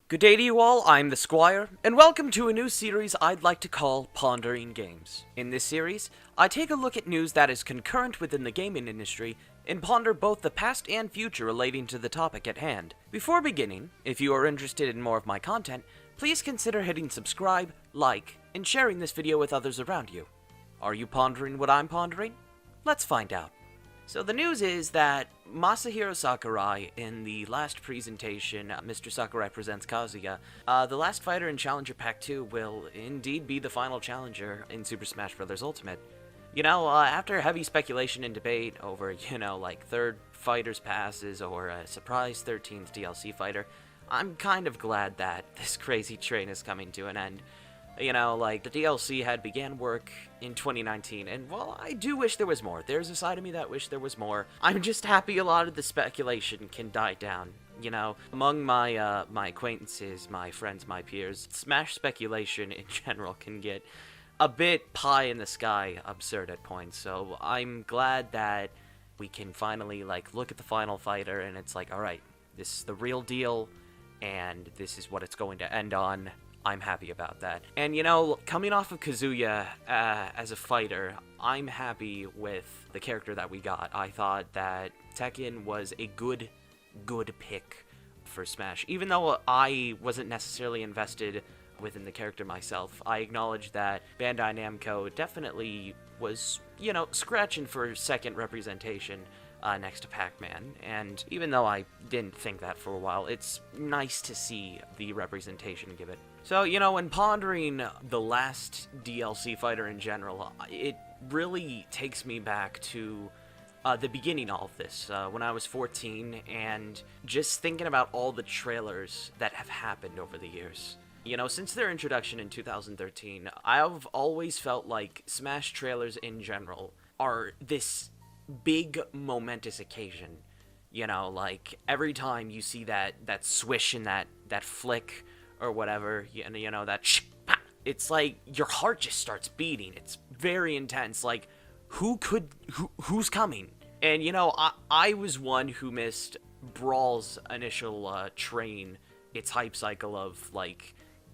Good day to you all, I'm the Squire, and welcome to a new series I'd like to call Pondering Games. In this series, I take a look at news that is concurrent within the gaming industry and ponder both the past and future relating to the topic at hand. Before beginning, if you are interested in more of my content, please consider hitting subscribe, like, and sharing this video with others around you. Are you pondering what I'm pondering? Let's find out. So the news is that Masahiro Sakurai, in the last presentation, Mr. Sakurai Presents Kazuya, the last fighter in Challenger Pack 2 will indeed be the final challenger in Super Smash Bros. Ultimate. After heavy speculation and debate over, like third fighters passes or a surprise 13th DLC fighter, I'm kind of glad that this crazy train is coming to an end. The DLC had began work in 2019, and while I do wish there was more, there's a side of me that wish there was more, I'm just happy a lot of the speculation can die down. Among my acquaintances, my friends, my peers, Smash speculation in general can get a bit pie-in-the-sky absurd at points, so I'm glad that we can finally, look at the final fighter, and it's like, alright, this is the real deal, and this is what it's going to end on. I'm happy about that. And, coming off of Kazuya as a fighter, I'm happy with the character that we got. I thought that Tekken was a good pick for Smash. Even though I wasn't necessarily invested within the character myself, I acknowledge that Bandai Namco definitely was, scratching for second representation next to PacMan, and even though I didn't think that for a while, it's nice to see the representation give it. So, when pondering the last DLC fighter in general, it really takes me back to the beginning of all of this, when I was 14, and just thinking about all the trailers that have happened over the years. Since their introduction in 2013, I've always felt like Smash trailers in general are this big momentous occasion. Every time you see that swish and that flick or whatever, that it's like your heart just starts beating. It's very intense. Like, who's coming? And I was one who missed Brawl's initial train, its hype cycle of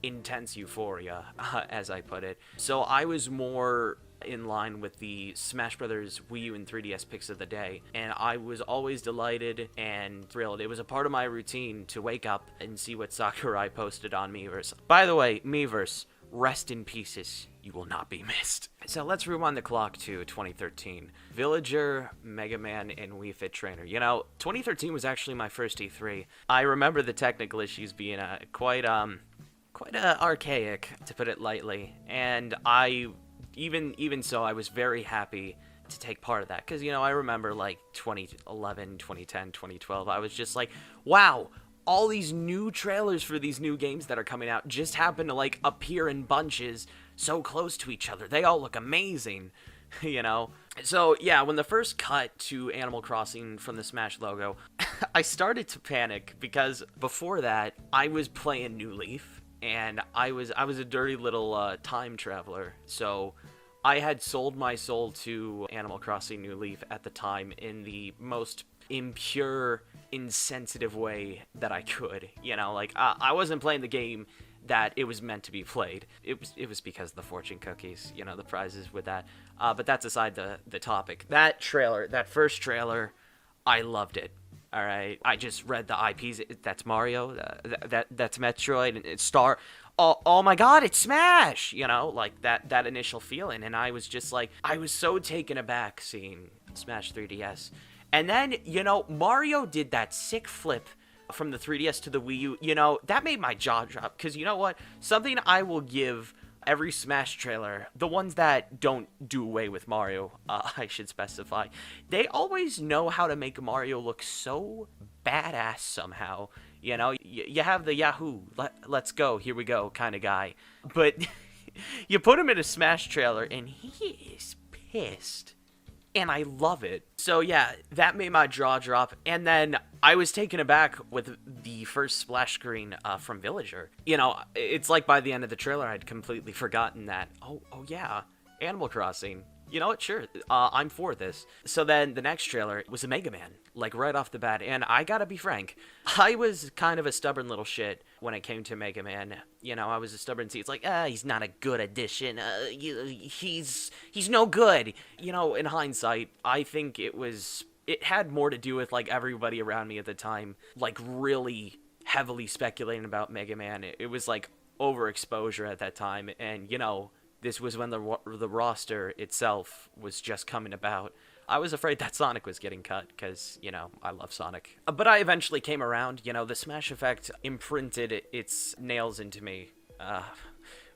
intense euphoria, as I put it. So I was more in line with the Smash Brothers Wii U and 3DS picks of the day, and I was always delighted and thrilled. It was a part of my routine to wake up and see what Sakurai posted on Miiverse. By the way, Miiverse, rest in pieces. You will not be missed. So let's rewind the clock to 2013. Villager, Mega Man, and Wii Fit Trainer. 2013 was actually my first E3. I remember the technical issues being quite archaic, to put it lightly, and even so, I was very happy to take part of that, because, I remember, 2011, 2010, 2012, I was just like, wow, all these new trailers for these new games that are coming out just happen to, appear in bunches so close to each other. They all look amazing, So, yeah, when the first cut to Animal Crossing from the Smash logo, I started to panic, because before that, I was playing New Leaf. And I was a dirty little time traveler, so I had sold my soul to Animal Crossing New Leaf at the time in the most impure, insensitive way that I could. I wasn't playing the game that it was meant to be played. It was because of the fortune cookies, the prizes with that. But that's aside the topic. That first trailer, I loved it. All right, I just read the IPs. That's Mario. That's Metroid, and it's Star. Oh my God, it's Smash! That initial feeling, and I was just I was so taken aback seeing Smash 3DS, and then Mario did that sick flip from the 3DS to the Wii U. That made my jaw drop, because you know what? Something I will give every Smash trailer, the ones that don't do away with Mario, I should specify, they always know how to make Mario look so badass somehow. You have the Yahoo, let's go, here we go kind of guy. But you put him in a Smash trailer and he is pissed. And I love it. So yeah, that made my jaw drop. And then I was taken aback with the first splash screen from Villager. It's like by the end of the trailer, I'd completely forgotten that. Oh yeah, Animal Crossing. you know what, sure, I'm for this. So then the next trailer was a Mega Man, like right off the bat, and I gotta be frank, I was kind of a stubborn little shit when it came to Mega Man. You know, I was a stubborn see. It's like, he's not a good addition. He's no good. You know, in hindsight, I think it had more to do with like everybody around me at the time, like really heavily speculating about Mega Man. It was like overexposure at that time, and you know, this was when the roster itself was just coming about. I was afraid that Sonic was getting cut, because, you know, I love Sonic. But I eventually came around. You know, the Smash Effect imprinted its nails into me.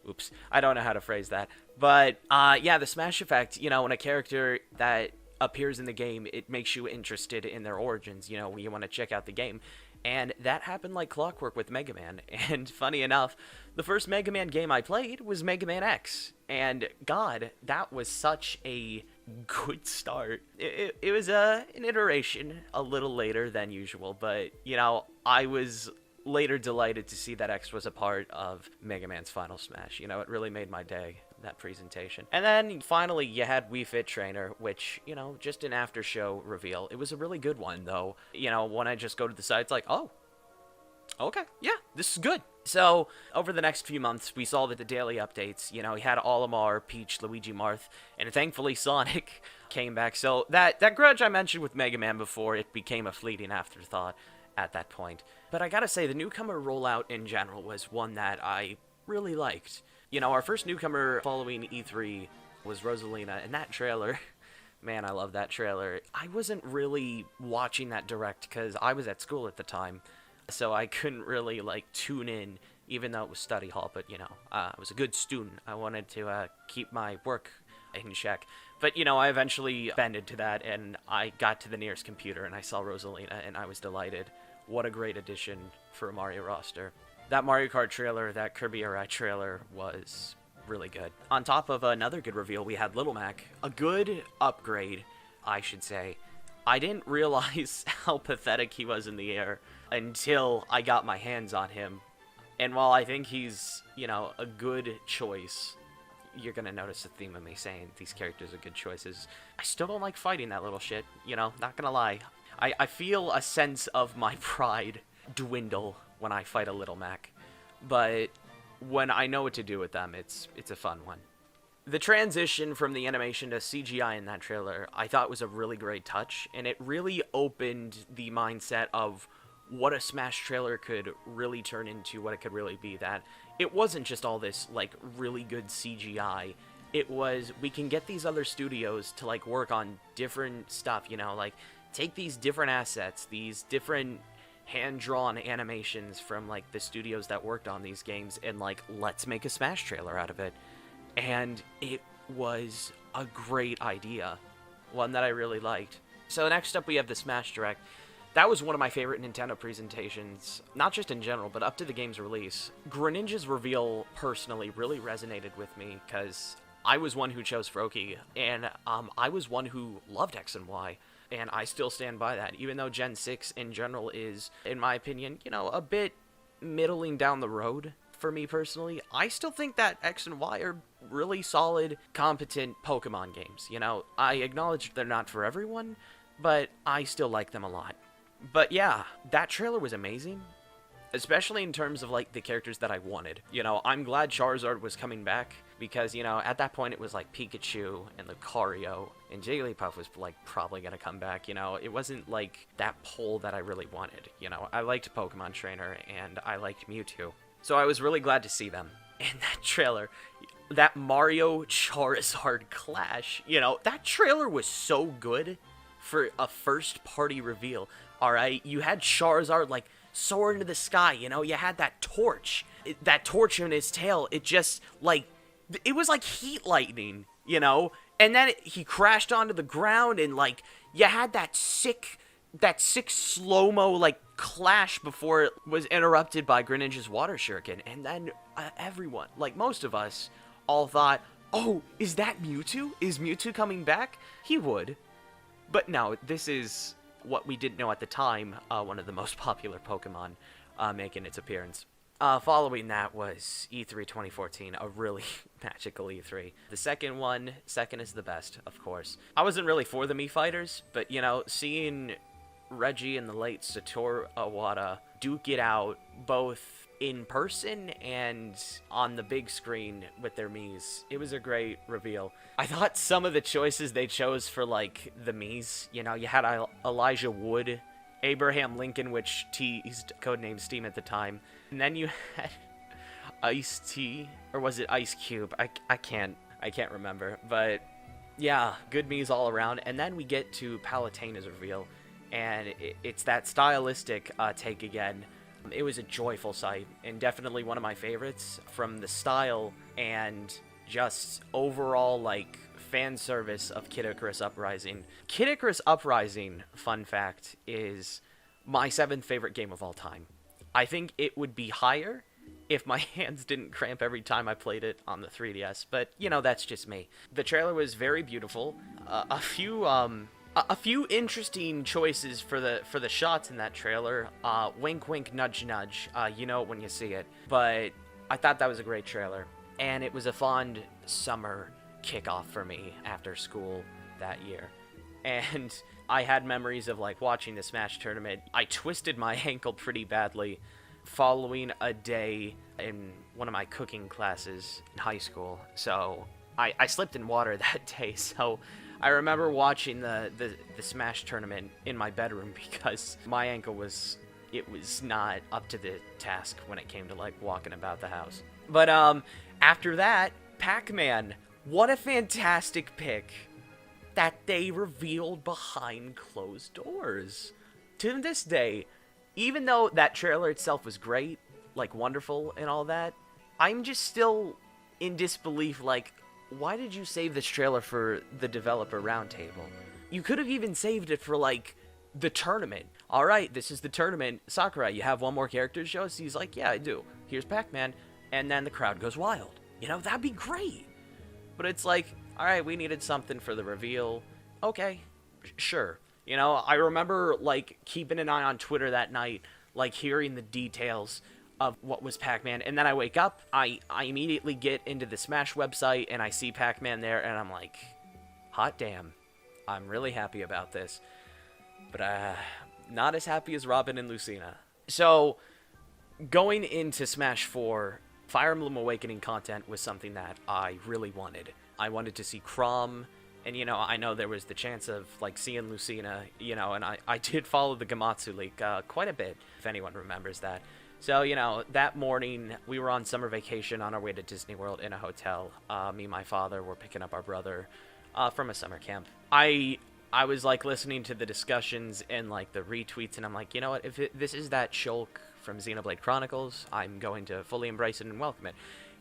Oops. I don't know how to phrase that. But, yeah, the Smash Effect, you know, when a character that appears in the game, it makes you interested in their origins. You know, you want to check out the game. And that happened like clockwork with Mega Man. And funny enough, the first Mega Man game I played was Mega Man X. And God, that was such a good start. It was an iteration a little later than usual, but, you know, I was later delighted to see that X was a part of Mega Man's Final Smash. You know, it really made my day, that presentation. And then finally you had Wii Fit Trainer, which, you know, just an after show reveal. It was a really good one though. You know, when I just go to the site, it's like, oh, okay, yeah, this is good. So over the next few months, we saw that the daily updates, you know, we had Olimar, Peach, Luigi, Marth, and thankfully Sonic came back. So that grudge I mentioned with Mega Man before, it became a fleeting afterthought at that point. But I gotta say, the newcomer rollout in general was one that I really liked. You know, our first newcomer following E3 was Rosalina, and that trailer, man, I love that trailer. I wasn't really watching that direct because I was at school at the time, so I couldn't really, like, tune in, even though it was study hall, but, you know, I was a good student. I wanted to keep my work in check. But, you know, I eventually bended to that, and I got to the nearest computer, and I saw Rosalina, and I was delighted. What a great addition for a Mario roster. That Mario Kart trailer, that Kirby Uraya trailer was really good. On top of another good reveal, we had Little Mac. A good upgrade, I should say. I didn't realize how pathetic he was in the air until I got my hands on him. And while I think he's, you know, a good choice, you're gonna notice the theme of me saying these characters are good choices. I still don't like fighting that little shit, you know, not gonna lie. I feel a sense of my pride dwindle when I fight a Little Mac, but when I know what to do with them, it's a fun one. The transition from the animation to CGI in that trailer, I thought was a really great touch, and it really opened the mindset of what a Smash trailer could really turn into, what it could really be. That it wasn't just all this, like, really good CGI. It was, we can get these other studios to, like, work on different stuff, you know, like, take these different assets, these different hand-drawn animations from, like, the studios that worked on these games, and, like, let's make a Smash trailer out of it. And it was a great idea, one that I really liked. So next up we have the Smash Direct. That was one of my favorite Nintendo presentations, not just in general, but up to the game's release. Greninja's reveal, personally, really resonated with me, because I was one who chose Froakie, and I was one who loved X and Y. And I still stand by that, even though Gen 6 in general is, in my opinion, you know, a bit middling down the road for me personally. I still think that X and Y are really solid, competent Pokemon games. You know, I acknowledge they're not for everyone, but I still like them a lot. But yeah, that trailer was amazing, especially in terms of, like, the characters that I wanted. You know, I'm glad Charizard was coming back, because, you know, at that point it was like Pikachu and Lucario, and Jigglypuff was, like, probably gonna come back, you know. It wasn't, like, that pull that I really wanted, you know. I liked Pokemon Trainer, and I liked Mewtwo. So I was really glad to see them. And that trailer, that Mario-Charizard clash, you know, that trailer was so good for a first-party reveal, alright? You had Charizard, like, soar into the sky, you know? You had that torch in his tail. It just, like, it was like heat lightning, you know? And then he crashed onto the ground, and, like, you had that sick slow-mo, like, clash before it was interrupted by Greninja's Water Shuriken. And then everyone, like, most of us, all thought, oh, is that Mewtwo? Is Mewtwo coming back? He would. But no, this is what we didn't know at the time, one of the most popular Pokemon making its appearance. Following that was E3 2014, a really magical E3. The second is the best, of course. I wasn't really for the Mii fighters, but, seeing Reggie and the late Satoru Iwata duke it out both in person and on the big screen with their Miis, it was a great reveal. I thought some of the choices they chose for, the Miis, you had Elijah Wood, Abraham Lincoln, which teased codename Steam at the time, and then you had Ice-T, or was it Ice Cube? I can't remember, but yeah, good Miis all around. And then we get to Palutena's reveal, and it's that stylistic take again. It was a joyful sight, and definitely one of my favorites from the style and just overall, fan service of Kid Icarus Uprising. Kid Icarus Uprising, fun fact, is my 7th favorite game of all time. I think it would be higher if my hands didn't cramp every time I played it on the 3DS, but, that's just me. The trailer was very beautiful. A few interesting choices for the shots in that trailer. Wink, wink, nudge, nudge. You know it when you see it. But I thought that was a great trailer. And it was a fond summer kickoff for me after school that year. And I had memories of, watching the Smash tournament. I twisted my ankle pretty badly following a day in one of my cooking classes in high school. So I slipped in water that day, so I remember watching the Smash tournament in my bedroom because my ankle was not up to the task when it came to walking about the house. But after that, PacMan, what a fantastic pick that they revealed behind closed doors. To this day, even though that trailer itself was great, wonderful and all that, I'm just still in disbelief, why did you save this trailer for the developer roundtable? You could have even saved it for, the tournament. Alright, this is the tournament. Sakurai, you have one more character to show us? He's like, yeah, I do. Here's PacMan. And then the crowd goes wild. That'd be great. But it's alright, we needed something for the reveal. Okay, sure. I remember, keeping an eye on Twitter that night, hearing the details of what was PacMan, and then I wake up, I immediately get into the Smash website, and I see PacMan there, and I'm like, hot damn, I'm really happy about this. But, not as happy as Robin and Lucina. So, going into Smash 4, Fire Emblem Awakening content was something that I really wanted. I wanted to see Chrom, and, I know there was the chance of, seeing Lucina, and I did follow the Gamatsu leak quite a bit, if anyone remembers that. So, that morning, we were on summer vacation on our way to Disney World in a hotel. Me and my father were picking up our brother from a summer camp. I was, listening to the discussions and, the retweets, and I'm like, you know what, if this is that Shulk from Xenoblade Chronicles, I'm going to fully embrace it and welcome it.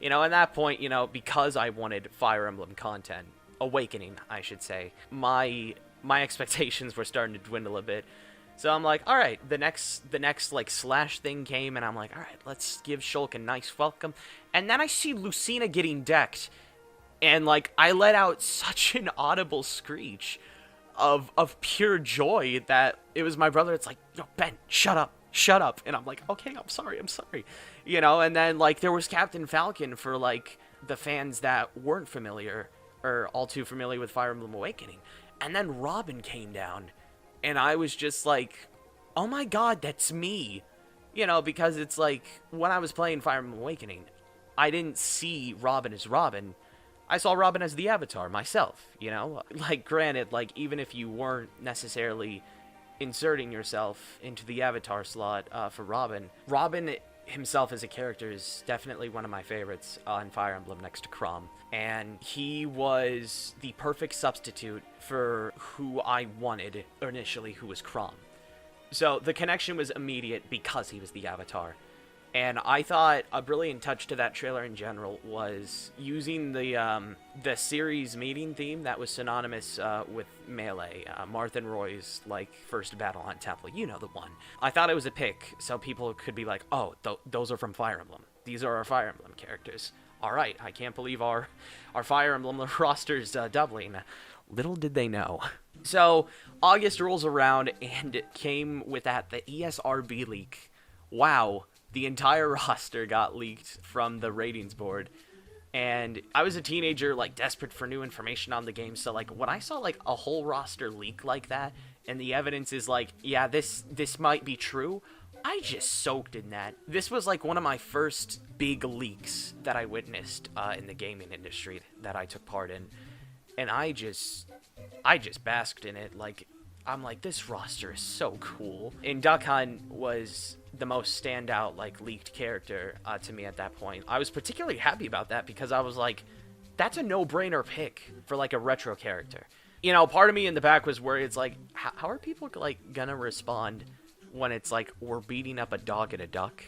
At that point, because I wanted Fire Emblem content, Awakening, I should say, my expectations were starting to dwindle a bit. So I'm like, all right, the next Slash thing came, and I'm like, all right, let's give Shulk a nice welcome. And then I see Lucina getting decked, and I let out such an audible screech of pure joy that it was my brother. It's like, yo, Ben, shut up. And I'm like, okay, I'm sorry. And then there was Captain Falcon for the fans that weren't familiar or all too familiar with Fire Emblem Awakening. And then Robin came down, and I was just like, oh my god, that's me. Because it's when I was playing Fire Emblem Awakening, I didn't see Robin as Robin. I saw Robin as the Avatar myself, Granted, even if you weren't necessarily inserting yourself into the Avatar slot for Robin himself as a character is definitely one of my favorites on Fire Emblem next to Chrom. And he was the perfect substitute for who I wanted initially, who was Chrom. So the connection was immediate because he was the Avatar. And I thought a brilliant touch to that trailer in general was using the series meeting theme that was synonymous with Melee, Marth and Roy's first battle on Temple. You know the one. I thought it was a pick so people could be like, oh, those are from Fire Emblem. These are our Fire Emblem characters. All right, I can't believe our Fire Emblem roster's doubling. Little did they know. So August rolls around and it came with that the ESRB leak. Wow. the entire roster got leaked from the ratings board. And I was a teenager, like, desperate for new information on the game. So, like, when I saw, like, a whole roster leak like that, and the evidence is like, yeah, this might be true, I just soaked in that. This was, like, one of my first big leaks that I witnessed in the gaming industry that I took part in. And I just basked in it. Like, I'm like, this roster is so cool. And Duck Hunt was the most standout, like, leaked character to me at that point. I was particularly happy about that because I was like, that's a no-brainer pick for, like, a retro character. You know, part of me in the back was worried. It's like, how are people, like, gonna respond when it's like, we're beating up a dog and a duck?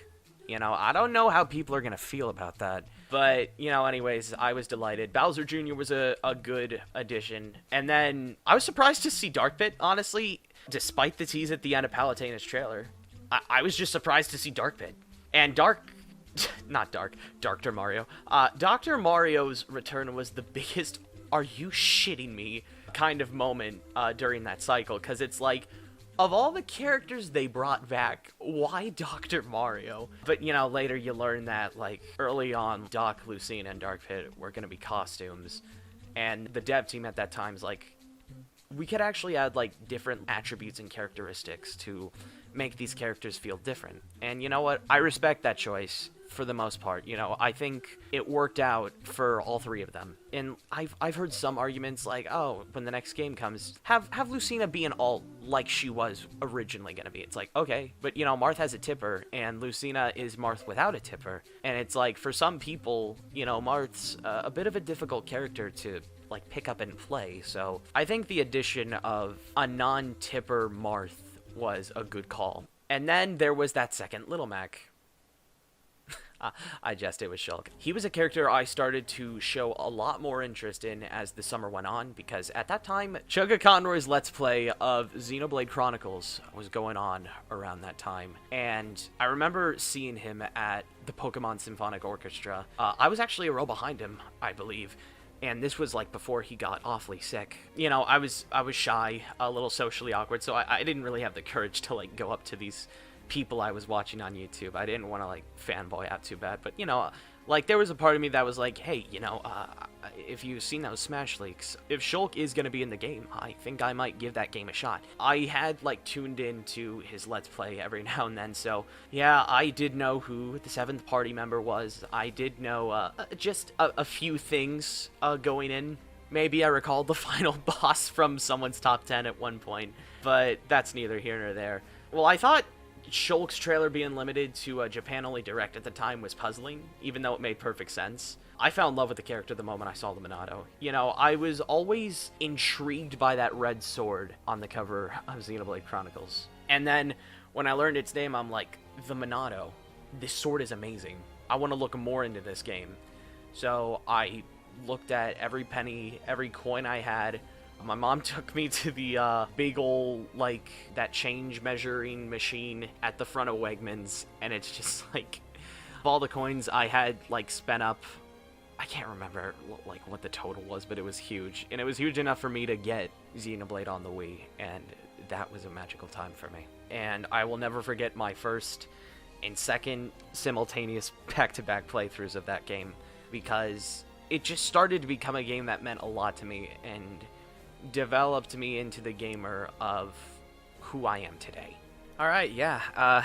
You know, I don't know how people are gonna feel about that. But, you know, anyways, I was delighted. Bowser Jr. was a good addition. And then I was surprised to see Dark Pit, honestly, despite the tease at the end of Palutena's trailer. I was just surprised to see Dark Pit. And Dr. Mario. Dr. Mario's return was the biggest, are you shitting me, kind of moment during that cycle. Because it's like, of all the characters they brought back, why Dr. Mario? But, you know, later you learn that, like, early on, Doc, Lucina, and Dark Pit were going to be costumes. And the dev team at that time is like, we could actually add, like, different attributes and characteristics to make these characters feel different. And you know what? I respect that choice for the most part. You know, I think it worked out for all three of them. And I've heard some arguments like, oh, when the next game comes, have Lucina be an alt like she was originally going to be. It's like, okay, but you know, Marth has a tipper and Lucina is Marth without a tipper. And it's like, for some people, you know, Marth's a bit of a difficult character to like pick up and play. So I think the addition of a non-tipper Marth was a good call. And then there was that second Little Mac. I jest, it was Shulk. He was a character I started to show a lot more interest in as the summer went on, because at that time, Chugga Conroy's Let's Play of Xenoblade Chronicles was going on around that time. And I remember seeing him at the Pokemon Symphonic Orchestra. I was actually a row behind him, I believe. And this was, like, before he got awfully sick. You know, I was shy, a little socially awkward, so I didn't really have the courage to, like, go up to these people I was watching on YouTube. I didn't want to, like, fanboy out too bad. But, you know, like, there was a part of me that was like, hey, you know, if you've seen those Smash leaks, if Shulk is going to be in the game, I think I might give that game a shot. I had, like, tuned into his Let's Play every now and then, so, yeah, I did know who the 7th party member was. I did know just a few things going in. Maybe I recalled the final boss from someone's top 10 at one point, but that's neither here nor there. Well, I thought Shulk's trailer being limited to a Japan-only direct at the time was puzzling, even though it made perfect sense. I fell in love with the character the moment I saw the Monado. You know, I was always intrigued by that red sword on the cover of Xenoblade Chronicles. And then, when I learned its name, I'm like, the Monado. This sword is amazing. I want to look more into this game. So, I looked at every penny, every coin I had. My mom took me to the big ol', like, that change measuring machine at the front of Wegmans, and it's just like, of all the coins I had, like, spent up, I can't remember, like, what the total was, but it was huge. And it was huge enough for me to get Xenoblade on the Wii, and that was a magical time for me. And I will never forget my first and second simultaneous back-to-back playthroughs of that game, because it just started to become a game that meant a lot to me, and developed me into the gamer of who I am today. Alright, yeah, I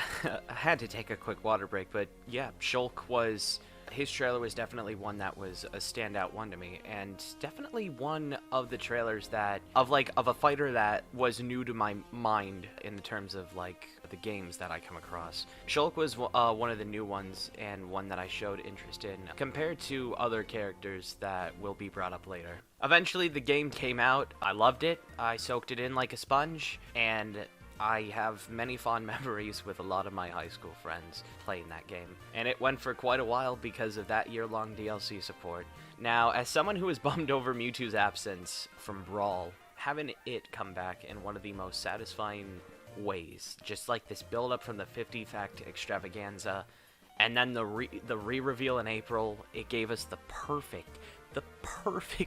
had to take a quick water break, but yeah, Shulk was, his trailer was definitely one that was a standout one to me, and definitely one of the trailers that, of a fighter that was new to my mind in terms of, like, the games that I come across. Shulk was one of the new ones, and one that I showed interest in, compared to other characters that will be brought up later. Eventually, the game came out. I loved it. I soaked it in like a sponge, and I have many fond memories with a lot of my high school friends playing that game. And it went for quite a while because of that year-long DLC support. Now, as someone who was bummed over Mewtwo's absence from Brawl, having it come back in one of the most satisfying ways, just like this build-up from the 50 Fact extravaganza, and then the re-reveal in April, it gave us the perfect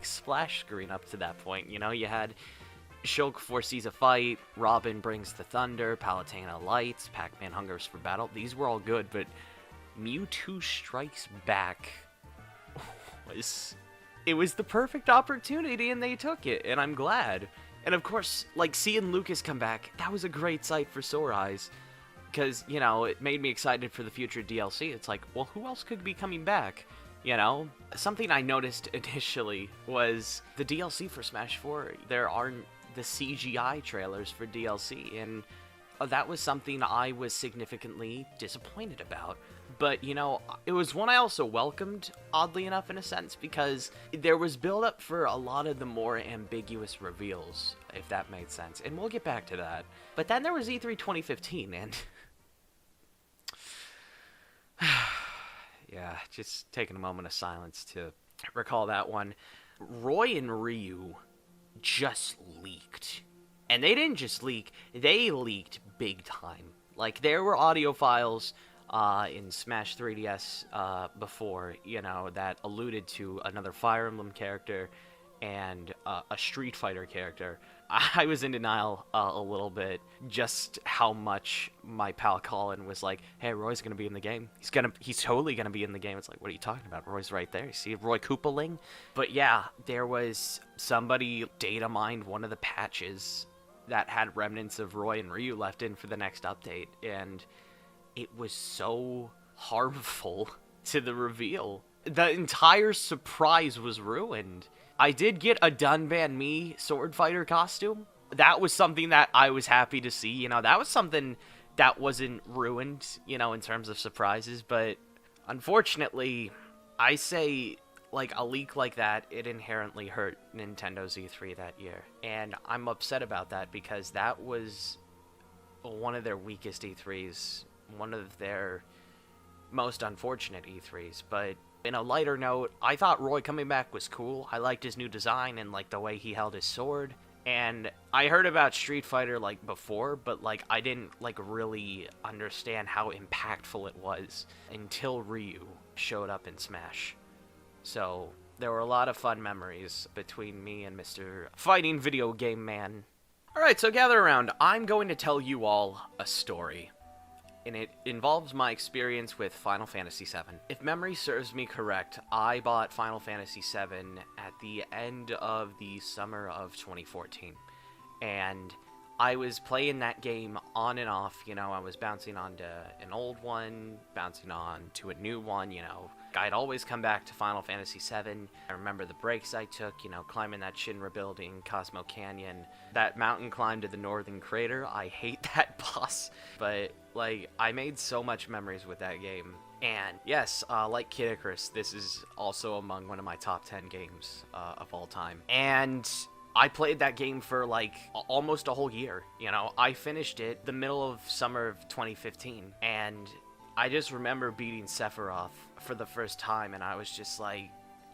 splash screen up to that point. You know, you had Shulk foresees a fight, Robin brings the thunder, Palutena lights, PacMan hungers for battle. These were all good, but Mewtwo Strikes Back it was the perfect opportunity, and they took it, and I'm glad. And of course, like, seeing Lucas come back, that was a great sight for sore eyes, because, you know, it made me excited for the future DLC. It's like, well, who else could be coming back? You know? Something I noticed initially was the DLC for Smash 4. There aren't the CGI trailers for DLC, and that was something I was significantly disappointed about. But, you know, it was one I also welcomed, oddly enough, in a sense, because there was build-up for a lot of the more ambiguous reveals, if that made sense. And we'll get back to that. But then there was E3 2015, and yeah, just taking a moment of silence to recall that one. Roy and Ryu just leaked. And they didn't just leak, they leaked big time. Like, there were audio files in Smash 3DS before, you know, that alluded to another Fire Emblem character and a Street Fighter character. I was in denial a little bit, just how much my pal Colin was like, hey, Roy's gonna be in the game. He's totally gonna be in the game. It's like, what are you talking about? Roy's right there. You see Roy Koopaling? But yeah, there was somebody data mined one of the patches that had remnants of Roy and Ryu left in for the next update, and it was so harmful to the reveal. The entire surprise was ruined. I did get a Dunban Me sword fighter costume. That was something that I was happy to see. You know, that was something that wasn't ruined, you know, in terms of surprises. But unfortunately, I say, like, a leak like that, it inherently hurt Nintendo's E3 that year. And I'm upset about that because that was one of their weakest E3s. One of their most unfortunate E3s. But in a lighter note, I thought Roy coming back was cool. I liked his new design and, like, the way he held his sword. And I heard about Street Fighter, like, before, but, like, I didn't, like, really understand how impactful it was until Ryu showed up in Smash. So there were a lot of fun memories between me and Mr. Fighting Video Game Man. Alright, so gather around. I'm going to tell you all a story, and it involves my experience with Final Fantasy VII. If memory serves me correct, I bought Final Fantasy VII at the end of the summer of 2014. And I was playing that game on and off, you know, I was bouncing onto an old one, bouncing on to a new one, you know. I'd always come back to Final Fantasy VII. I remember the breaks I took, you know, climbing that Shinra building, Cosmo Canyon, that mountain climb to the Northern Crater. I hate that boss, but, like, I made so much memories with that game. And yes, like Kid Icarus, this is also among one of my top 10 games of all time. And I played that game for, like, almost a whole year, you know. I finished it the middle of summer of 2015, and I just remember beating Sephiroth for the first time, and I was just like,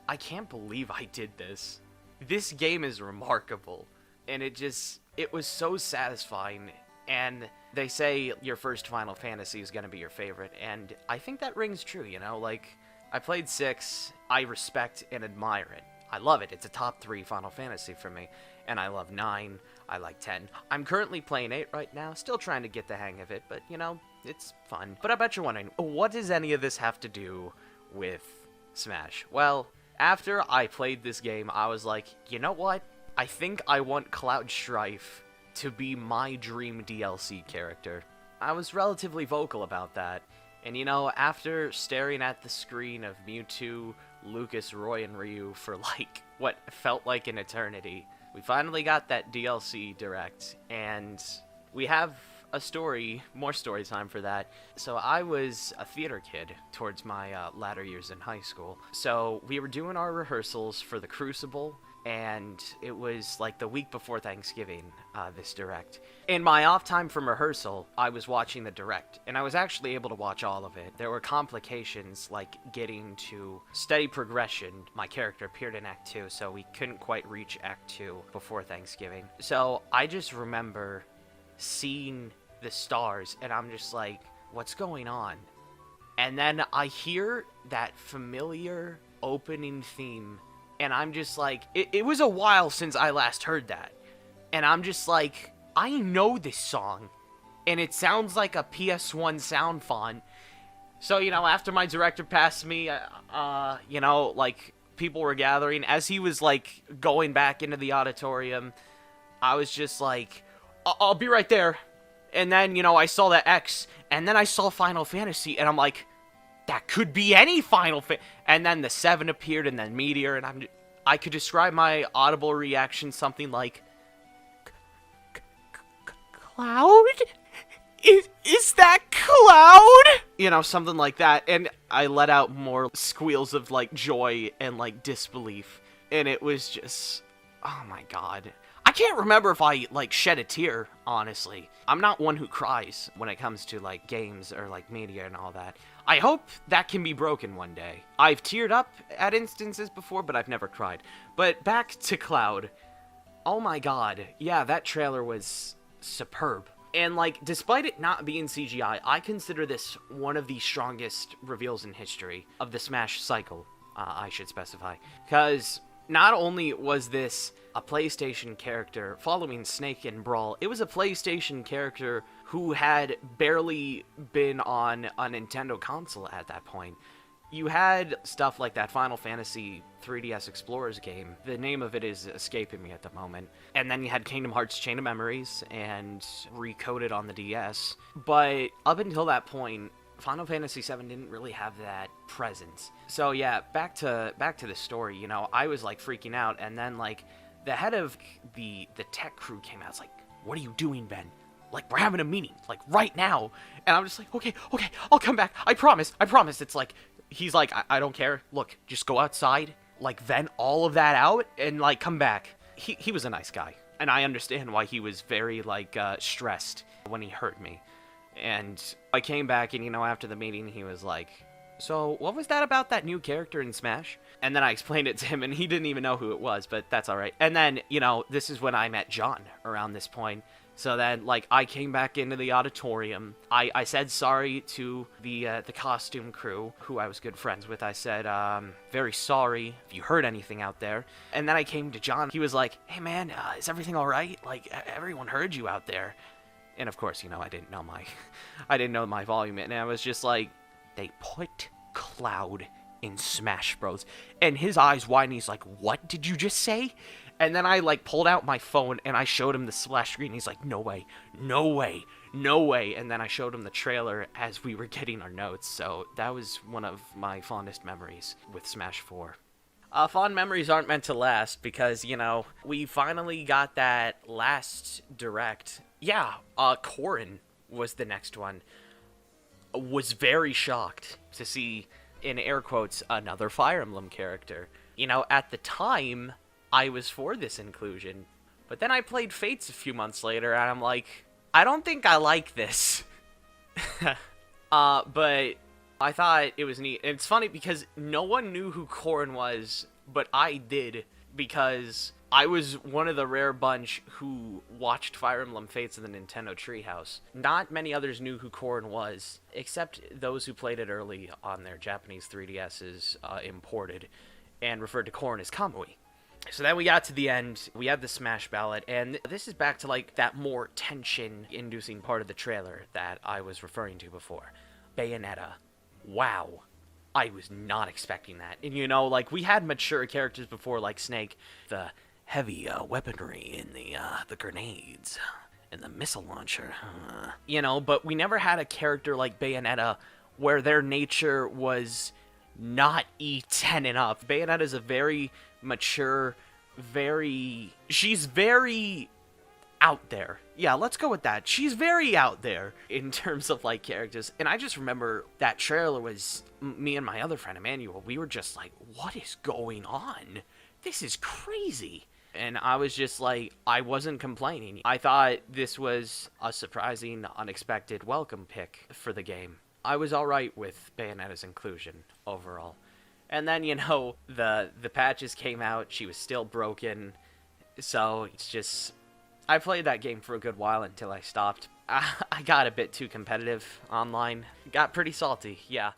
I can't believe I did this. This game is remarkable, and it was so satisfying. And they say your first Final Fantasy is going to be your favorite, and I think that rings true, you know. Like, I played 6, I respect and admire it. I love it. It's a top 3 Final Fantasy for me. And I love 9. I like 10. I'm currently playing 8 right now. Still trying to get the hang of it. But, you know, it's fun. But I bet you're wondering, what does any of this have to do with Smash? Well, after I played this game, I was like, you know what? I think I want Cloud Strife to be my dream DLC character. I was relatively vocal about that. And, you know, after staring at the screen of Mewtwo, Lucas, Roy, and Ryu for, like, what felt like an eternity, we finally got that DLC direct, and we have a story, more story time for that. So I was a theater kid towards my latter years in high school. So we were doing our rehearsals for the Crucible, and it was like the week before Thanksgiving, this direct. In my off time from rehearsal, I was watching the direct, and I was actually able to watch all of it. There were complications like getting to steady progression. My character appeared in Act 2, so we couldn't quite reach Act 2 before Thanksgiving. So I just remember seeing the stars, and I'm just like, what's going on? And then I hear that familiar opening theme, and I'm just like, it was a while since I last heard that. And I'm just like, I know this song. And it sounds like a PS1 sound font. So, after my director passed me, like, people were gathering. As he was, like, going back into the auditorium, I was just like, I'll be right there. And then, I saw that X, and then I saw Final Fantasy, and I'm like, that could be any and then the 7 appeared, and then Meteor, and I could describe my audible reaction something like, Cloud? Is that Cloud? Something like that. And I let out more squeals of, like, joy and, like, disbelief. And it was just, oh my god. I can't remember if I, like, shed a tear, honestly. I'm not one who cries when it comes to, like, games or, like, media and all that. I hope that can be broken one day. I've teared up at instances before, but I've never cried. But back to Cloud. Oh my god. Yeah, that trailer was superb. And, like, despite it not being CGI, I consider this one of the strongest reveals in history of the Smash cycle, I should specify. Because not only was this a PlayStation character following Snake in Brawl, it was a PlayStation character who had barely been on a Nintendo console at that point. You had stuff like that Final Fantasy 3DS Explorers game. The name of it is escaping me at the moment. And then you had Kingdom Hearts Chain of Memories and Recoded on the DS. But up until that point, Final Fantasy VII didn't really have that presence. So yeah, back to the story, I was like freaking out, and then like the head of the tech crew came out. It's like, "What are you doing, Ben? Like, we're having a meeting, like right now." And I'm just like, okay, I'll come back. I promise. It's like, he's like, I don't care. Look, just go outside, like, vent all of that out, and, like, come back. He was a nice guy, and I understand why he was very, like, stressed when he hurt me. And I came back, and, after the meeting, he was like, "So, what was that about that new character in Smash?" And then I explained it to him, and he didn't even know who it was, but that's alright. And then, this is when I met John around this point. So then, like, I came back into the auditorium. I said sorry to the costume crew, who I was good friends with. I said, very sorry if you heard anything out there. And then I came to John. He was like, "Hey, man, is everything all right? Like, everyone heard you out there." And of course, I didn't know my volume. And I was just like, they put Cloud in Smash Bros. And his eyes widened. He's like, "What did you just say?" And then I, like, pulled out my phone, and I showed him the splash screen. He's like, no way. And then I showed him the trailer as we were getting our notes. So that was one of my fondest memories with Smash 4. Fond memories aren't meant to last because, we finally got that last direct. Yeah, Corrin was the next one. Was very shocked to see, in air quotes, another Fire Emblem character. At the time, I was for this inclusion, but then I played Fates a few months later, and I'm like, I don't think I like this. But I thought it was neat. And it's funny because no one knew who Corrin was, but I did, because I was one of the rare bunch who watched Fire Emblem Fates in the Nintendo Treehouse. Not many others knew who Corrin was, except those who played it early on their Japanese 3DSs imported, and referred to Corrin as Kamui. So then we got to the end, we had the Smash ballot, and this is back to, like, that more tension-inducing part of the trailer that I was referring to before. Bayonetta. Wow. I was not expecting that. And, like, we had mature characters before, like Snake, the heavy weaponry and the grenades and the missile launcher. But we never had a character like Bayonetta where their nature was not E10 and up. Bayonetta's a very mature, she's very out there. Yeah, let's go with that. She's very out there in terms of, like, characters. And I just remember that trailer was me and my other friend Emmanuel. We were just like, what is going on? This is crazy. And I was just like, I wasn't complaining. I thought this was a surprising, unexpected welcome pick for the game. I was alright with Bayonetta's inclusion overall. And then, the patches came out. She was still broken. So it's just, I played that game for a good while until I stopped. I got a bit too competitive online. Got pretty salty, yeah.